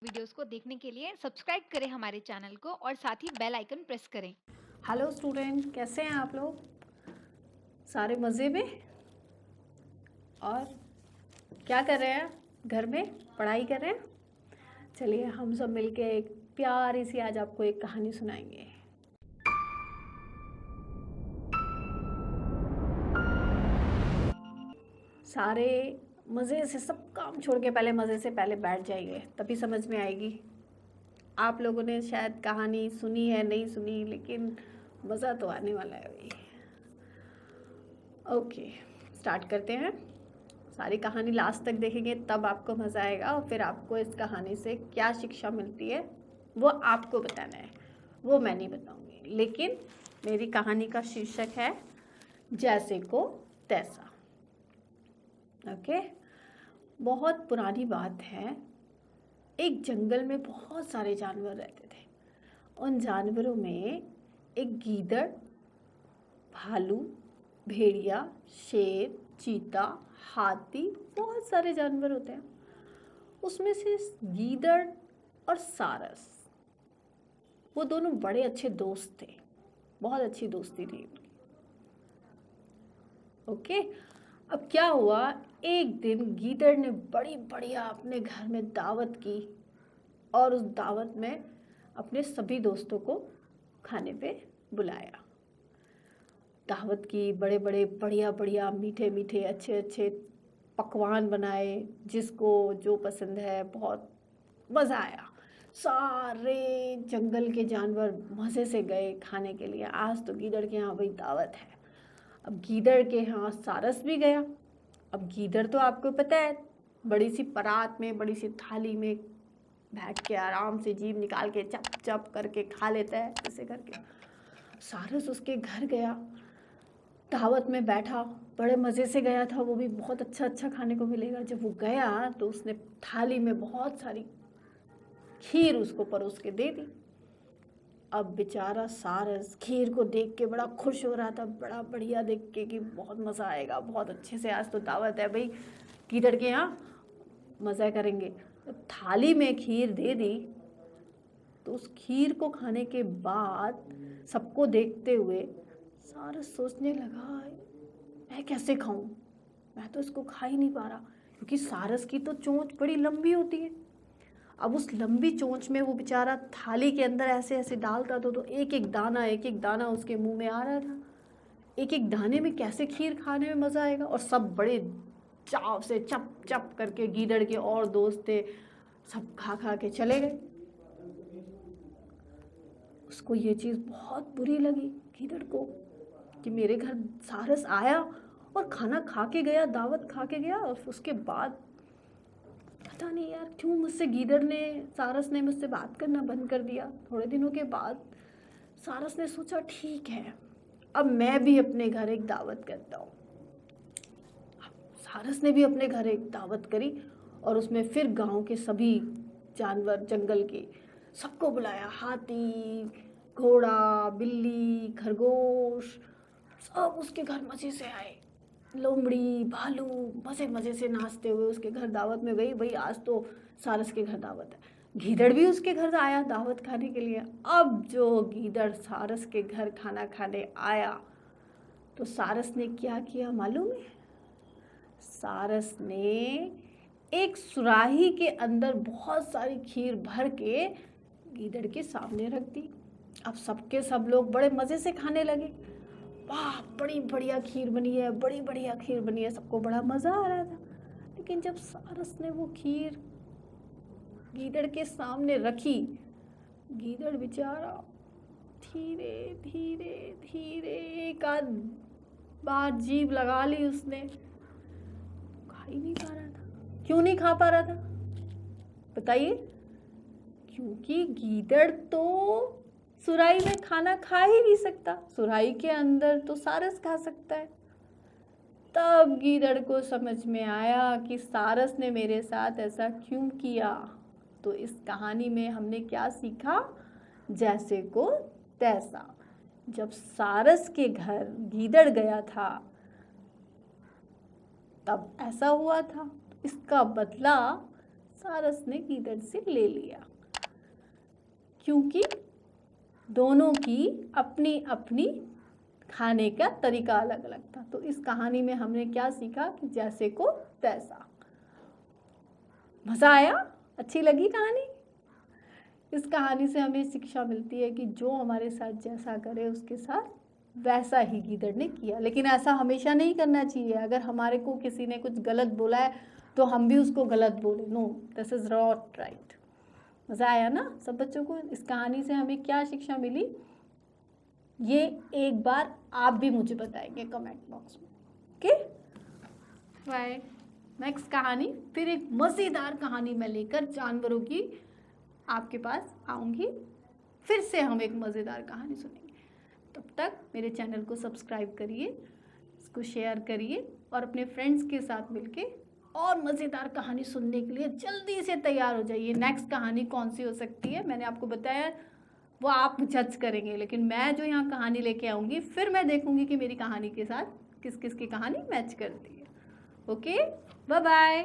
Videos को देखने के लिए सब्सक्राइब करें हमारे चैनल को और साथ ही बेल आइकन प्रेस करें। हेलो स्टूडेंट, कैसे हैं आप लोग? सारे मज़े में? और क्या कर रहे हैं? घर में पढ़ाई कर रहे हैं? चलिए हम सब मिलके एक प्यारी सी आज आपको एक कहानी सुनाएंगे। सारे मज़े से सब काम छोड़ के पहले मज़े से पहले बैठ जाइए, तभी समझ में आएगी। आप लोगों ने शायद कहानी सुनी है, नहीं सुनी, लेकिन मज़ा तो आने वाला है भाई। ओके, स्टार्ट करते हैं। सारी कहानी लास्ट तक देखेंगे तब आपको मज़ा आएगा, और फिर आपको इस कहानी से क्या शिक्षा मिलती है वो आपको बताना है, वो मैं नहीं बताऊंगी। लेकिन मेरी कहानी का शीर्षक है जैसे को तैसा। ओके, बहुत पुरानी बात है। एक जंगल में बहुत सारे जानवर रहते थे। उन जानवरों में एक गीदड़, भालू, भेड़िया, शेर, चीता, हाथी, बहुत सारे जानवर होते हैं। उसमें से गीदड़ और सारस, वो दोनों बड़े अच्छे दोस्त थे। बहुत अच्छी दोस्ती थी उनकी। ओके, अब क्या हुआ, एक दिन गीदड़ ने बड़ी बढ़िया अपने घर में दावत की, और उस दावत में अपने सभी दोस्तों को खाने पे बुलाया। दावत की, बड़े बड़े बढ़िया बढ़िया मीठे मीठे अच्छे अच्छे पकवान बनाए, जिसको जो पसंद है। बहुत मज़ा आया। सारे जंगल के जानवर मज़े से गए खाने के लिए। आज तो गीदड़ के यहाँ भाई दावत है। अब गीदड़ के यहाँ सारस भी गया। अब गीदड़ तो आपको पता है, बड़ी सी परात में, बड़ी सी थाली में बैठ के आराम से जीभ निकाल के चप चप करके खा लेता है, ऐसे करके। सारस उसके घर गया, दावत में बैठा, बड़े मज़े से गया था। वो भी बहुत अच्छा अच्छा खाने को मिलेगा। जब वो गया तो उसने थाली में बहुत सारी खीर उसको परोस के दे दी। अब बेचारा सारस खीर को देख के बड़ा खुश हो रहा था, बड़ा बढ़िया देख के कि बहुत मज़ा आएगा, बहुत अच्छे से आज तो दावत है भाई, गीदड़ के यहाँ मज़ा करेंगे। तो थाली में खीर दे दी, तो उस खीर को खाने के बाद सबको देखते हुए सारस सोचने लगा, मैं कैसे खाऊं? मैं तो इसको खा ही नहीं पा रहा, क्योंकि सारस की तो चोंच बड़ी लंबी होती है। अब उस लंबी चोंच में वो बेचारा थाली के अंदर ऐसे ऐसे डालता था, तो एक एक दाना उसके मुंह में आ रहा था। एक एक दाने में कैसे खीर खाने में मज़ा आएगा। और सब बड़े चाव से चप चप करके, गीदड़ के और दोस्त थे, सब खा खा के चले गए। उसको ये चीज़ बहुत बुरी लगी गीदड़ को, कि मेरे घर सारस आया और खाना खा के गया, दावत खा के गया, और उसके बाद पता नहीं यार क्यों मुझसे गीदड़ ने, सारस ने मुझसे बात करना बंद कर दिया। थोड़े दिनों के बाद सारस ने सोचा, ठीक है अब मैं भी अपने घर एक दावत करता हूँ। सारस ने भी अपने घर एक दावत करी, और उसमें फिर गांव के सभी जानवर, जंगल के सबको बुलाया। हाथी, घोड़ा, बिल्ली, खरगोश, सब उसके घर मज़े से आए। लोमड़ी, भालू मज़े मज़े से नाचते हुए उसके घर दावत में गई। भाई आज तो सारस के घर दावत है। गीदड़ भी उसके घर आया दावत खाने के लिए। अब जो गीदड़ सारस के घर खाना खाने आया, तो सारस ने क्या किया मालूम है? सारस ने एक सुराही के अंदर बहुत सारी खीर भर के गीदड़ के सामने रख दी। अब सबके सब लोग बड़े मज़े से खाने लगे। वाह, बड़ी बढ़िया खीर बनी है, बड़ी बढ़िया खीर बनी है, सबको बड़ा मज़ा आ रहा था। लेकिन जब सारस ने वो खीर गीदड़ के सामने रखी, गीदड़ बेचारा धीरे धीरे धीरे एक आध बार जीभ लगा ली उसने, खा ही नहीं पा रहा था। क्यों नहीं खा पा रहा था बताइए? क्योंकि गीदड़ तो सुराही में खाना खा ही नहीं सकता, सुराही के अंदर तो सारस खा सकता है। तब गीदड़ को समझ में आया कि सारस ने मेरे साथ ऐसा क्यों किया। तो इस कहानी में हमने क्या सीखा? जैसे को तैसा। जब सारस के घर गीदड़ गया था तब ऐसा हुआ था, इसका बदला सारस ने गीदड़ से ले लिया, क्योंकि दोनों की अपनी अपनी खाने का तरीका अलग अलग था। तो इस कहानी में हमने क्या सीखा कि जैसे को तैसा। मज़ा आया? अच्छी लगी कहानी? इस कहानी से हमें शिक्षा मिलती है कि जो हमारे साथ जैसा करे उसके साथ वैसा ही गीदड़ ने किया। लेकिन ऐसा हमेशा नहीं करना चाहिए। अगर हमारे को किसी ने कुछ गलत बोला है तो हम भी उसको गलत बोले। No, this is not right. मज़ा आया ना सब बच्चों को? इस कहानी से हमें क्या शिक्षा मिली, ये एक बार आप भी मुझे बताएंगे कमेंट बॉक्स में। Okay, bye. नेक्स्ट कहानी, फिर एक मज़ेदार कहानी मैं लेकर जानवरों की आपके पास आऊँगी। फिर से हम एक मज़ेदार कहानी सुनेंगे। तब तक मेरे चैनल को सब्सक्राइब करिए, इसको शेयर करिए और अपने फ्रेंड्स के साथ मिलके और मज़ेदार कहानी सुनने के लिए जल्दी से तैयार हो जाइए। नेक्स्ट कहानी कौन सी हो सकती है मैंने आपको बताया, वो आप जज करेंगे। लेकिन मैं जो यहाँ कहानी लेके आऊँगी, फिर मैं देखूँगी कि मेरी कहानी के साथ किस किस की कहानी मैच करती है। Okay, bye bye.